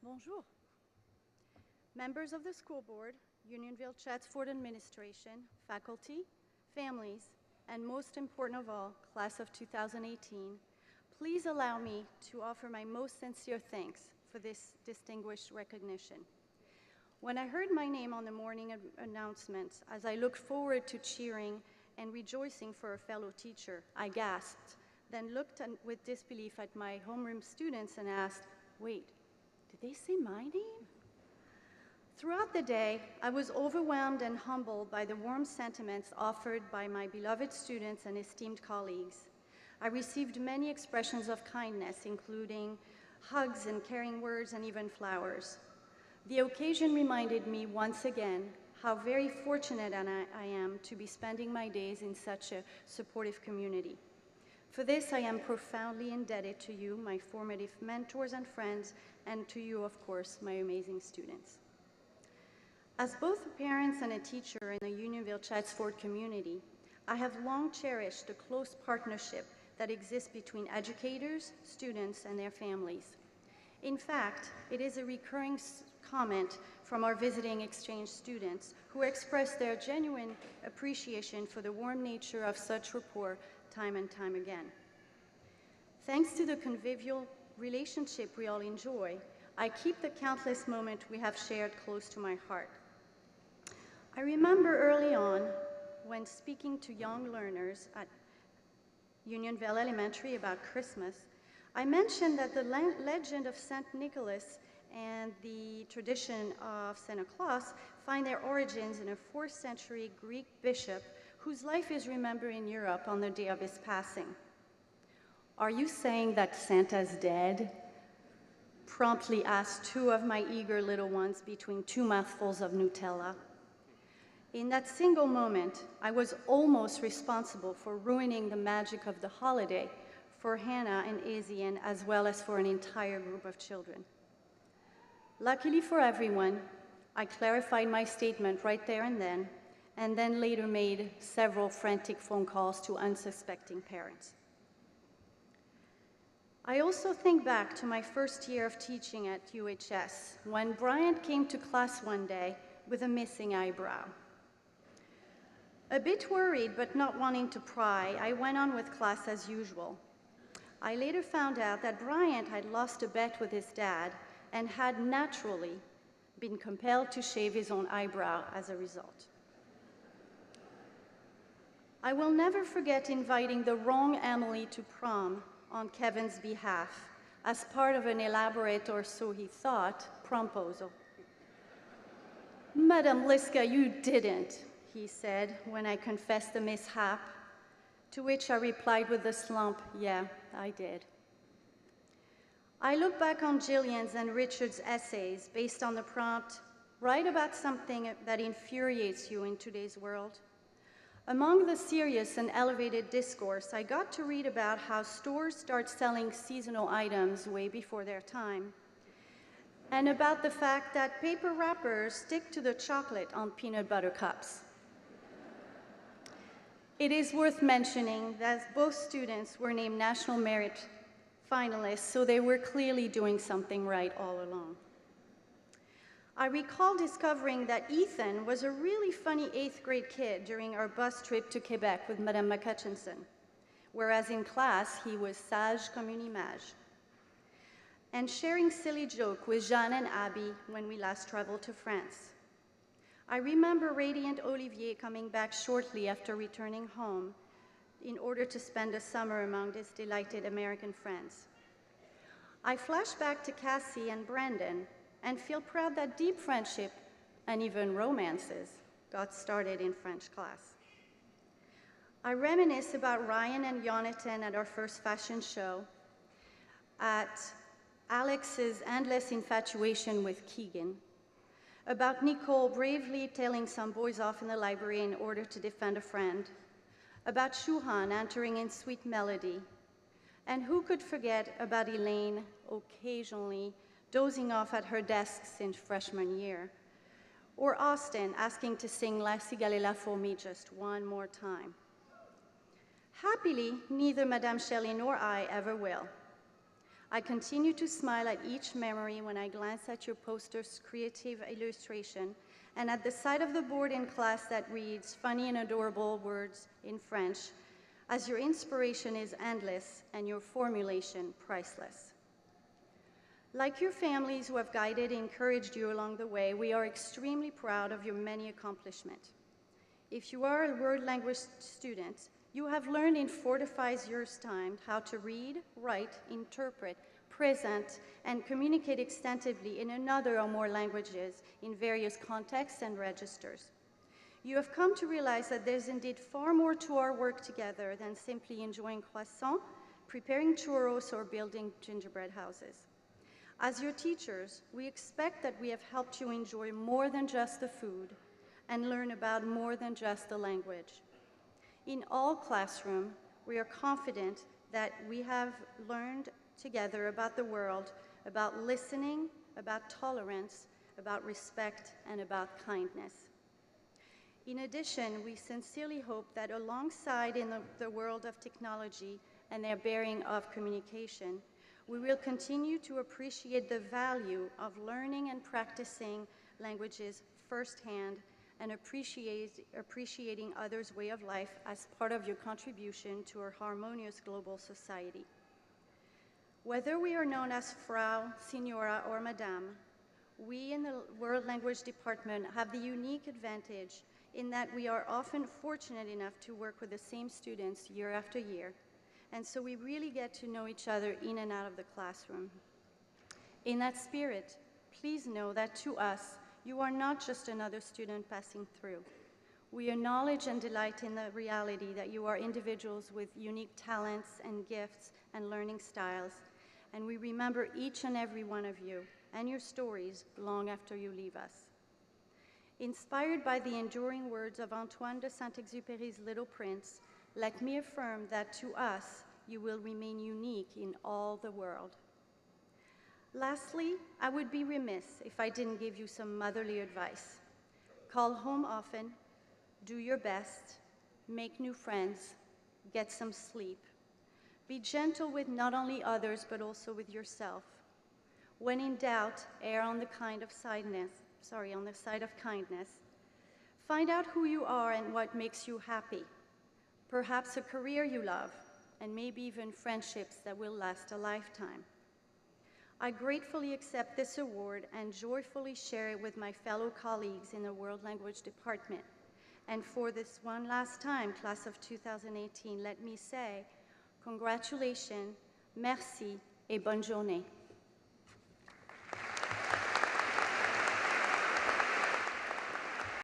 Bonjour. Members of the school board, Unionville Chatsford administration, faculty, families, and most important of all, class of 2018, please allow me to offer my most sincere thanks for this distinguished recognition. When I heard my name on the morning announcements, as I looked forward to cheering and rejoicing for a fellow teacher, I gasped, then looked with disbelief at my homeroom students and asked, wait, did they say my name? Throughout the day, I was overwhelmed and humbled by the warm sentiments offered by my beloved students and esteemed colleagues. I received many expressions of kindness, including hugs and caring words and even flowers. The occasion reminded me once again how very fortunate I am to be spending my days in such a supportive community. For this, I am profoundly indebted to you, my formative mentors and friends, and to you, of course, my amazing students. As both a parent and a teacher in the Unionville Chatsford community, I have long cherished the close partnership that exists between educators, students, and their families. In fact, it is a recurring comment from our visiting exchange students who express their genuine appreciation for the warm nature of such rapport time and time again. Thanks to the convivial relationship we all enjoy, I keep the countless moments we have shared close to my heart. I remember early on, when speaking to young learners at Unionville Elementary about Christmas, I mentioned that the legend of Saint Nicholas and the tradition of Santa Claus find their origins in a 4th century Greek bishop whose life is remembered in Europe on the day of his passing. Are you saying that Santa's dead? Promptly asked 2 of my eager little ones between 2 mouthfuls of Nutella. In that single moment, I was almost responsible for ruining the magic of the holiday for Hannah and Asian, as well as for an entire group of children. Luckily for everyone, I clarified my statement right there and then later made several frantic phone calls to unsuspecting parents. I also think back to my first year of teaching at UHS, when Bryant came to class one day with a missing eyebrow. A bit worried, but not wanting to pry, I went on with class as usual. I later found out that Bryant had lost a bet with his dad and had naturally been compelled to shave his own eyebrow as a result. I will never forget inviting the wrong Emily to prom on Kevin's behalf as part of an elaborate, or so he thought, promposal. Madame Liska, you didn't, he said when I confessed the mishap, to which I replied with a slump, yeah, I did. I look back on Jillian's and Richard's essays based on the prompt, write about something that infuriates you in today's world. Among the serious and elevated discourse, I got to read about how stores start selling seasonal items way before their time, and about the fact that paper wrappers stick to the chocolate on peanut butter cups. It is worth mentioning that both students were named National Merit finalists, so they were clearly doing something right all along. I recall discovering that Ethan was a really funny 8th grade kid during our bus trip to Quebec with Madame McCutchinson, whereas in class he was sage comme une image, and sharing silly joke with Jeanne and Abby when we last traveled to France. I remember radiant Olivier coming back shortly after returning home in order to spend the summer among his delighted American friends. I flash back to Cassie and Brandon and feel proud that deep friendship and even romances got started in French class. I reminisce about Ryan and Jonathan at our first fashion show, at Alex's endless infatuation with Keegan, about Nicole bravely tailing some boys off in the library in order to defend a friend, about Shuhan entering in sweet melody, and who could forget about Elaine occasionally dozing off at her desk since freshman year, or Austin asking to sing La Cigalella for me just one more time. Happily, neither Madame Shelley nor I ever will. I continue to smile at each memory when I glance at your poster's creative illustration and at the side of the board in class that reads funny and adorable words in French, as your inspiration is endless and your formulation priceless. Like your families who have guided and encouraged you along the way, we are extremely proud of your many accomplishments. If you are a world language student, you have learned in 4 to 5 years' time how to read, write, interpret, present, and communicate extensively in another or more languages in various contexts and registers. You have come to realize that there's indeed far more to our work together than simply enjoying croissants, preparing churros, or building gingerbread houses. As your teachers, we expect that we have helped you enjoy more than just the food and learn about more than just the language. In all classrooms, we are confident that we have learned together about the world, about listening, about tolerance, about respect, and about kindness. In addition, we sincerely hope that alongside in the world of technology and their bearing of communication, we will continue to appreciate the value of learning and practicing languages firsthand and appreciating others' way of life as part of your contribution to our harmonious global society. Whether we are known as Frau, Signora, or Madame, we in the World Language Department have the unique advantage in that we are often fortunate enough to work with the same students year after year, and so we really get to know each other in and out of the classroom. In that spirit, please know that to us, you are not just another student passing through. We acknowledge and delight in the reality that you are individuals with unique talents and gifts and learning styles, and we remember each and every one of you and your stories long after you leave us. Inspired by the enduring words of Antoine de Saint-Exupéry's Little Prince, let me affirm that to us, you will remain unique in all the world. Lastly, I would be remiss if I didn't give you some motherly advice. Call home often, do your best, make new friends, get some sleep. Be gentle with not only others, but also with yourself. When in doubt, err on the side of kindness. Find out who you are and what makes you happy. Perhaps a career you love, and maybe even friendships that will last a lifetime. I gratefully accept this award and joyfully share it with my fellow colleagues in the World Language Department. And for this one last time, class of 2018, let me say, congratulations, merci, et bonne journée.